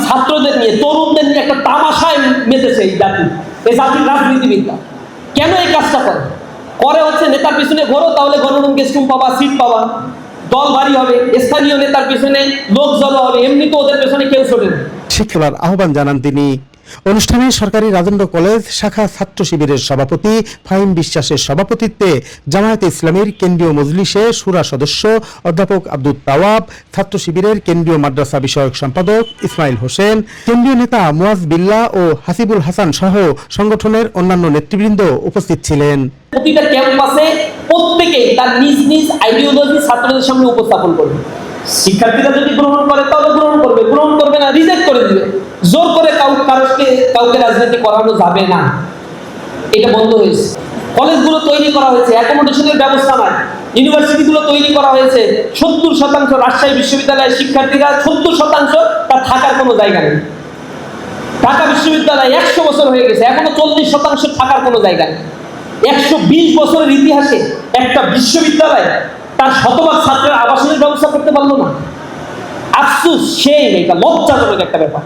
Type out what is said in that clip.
ছাত্রদের নিয়ে, তরুণদের নিয়ে একটা তামাশায় মেতেছে এই জাতির রাজনীতিবিদরা। কেন এই কাজটা করে হচ্ছে নেতার পিছনে ঘোরো, তাহলে গণরুম গেস্টরুম পাবা, সিট পাবা, দল ভারী হবে, স্থানীয় নেতার পিছনে লোক জড়ো হবে, এমনি তো ওদের পেছনে কেউ ছোটে না। শিক্ষার আহ্বান জানান তিনি। অনুষ্ঠানে সরকারি রাজেন্দ্র কলেজ শাখা ছাত্র শিবিরের সভাপতি ফাহিম বিশ্বাসের সভাপতিত্বে জামায়াতে ইসলামীর কেন্দ্রীয় মজলিসে শুরা সদস্য অধ্যাপক আব্দুল তাওয়াব, ছাত্র শিবিরের কেন্দ্রীয় মাদ্রাসা বিষয়ক সম্পাদক ইসমাইল হোসেন, কেন্দ্রীয় নেতা মুয়াজ বিল্লাহ ও হাসিবুল হাসান সহ সংগঠনের অন্যান্য নেতৃবৃন্দ উপস্থিত ছিলেন। প্রতিটা ক্যাম্পাসে প্রত্যেকেই তার নিজ নিজ আইডিওলজি ছাত্রদের সামনে উপস্থাপন করবে। শিক্ষার্থীরা যদি গ্রহণ করে তাহলে গ্রহণ করবে, গ্রহণ করবে না রিজেক্ট করে দিবে। জোর করে কাউকে রাজনীতি করানো যাবে না, এটা বন্ধ হয়েছে। কলেজগুলো তৈরি করা হয়েছে, অ্যাকোমোডেশনের ব্যবস্থা নাই। ইউনিভার্সিটিগুলো তৈরি করা হয়েছে, 70% রাজশাহী বিশ্ববিদ্যালয়ের শিক্ষার্থীরা 70% তার থাকার কোনো জায়গা নেই। ঢাকা বিশ্ববিদ্যালয় 100 বছর হয়ে গেছে, এখনো 40% থাকার কোনো জায়গা নেই। 120 বছরের ইতিহাসে একটা বিশ্ববিদ্যালয় তার শতভাগ ছাত্রের আবাসনের ব্যবস্থা করতে পারলো না। আফসোস, সেই এটা লজ্জাজনক একটা ব্যাপার।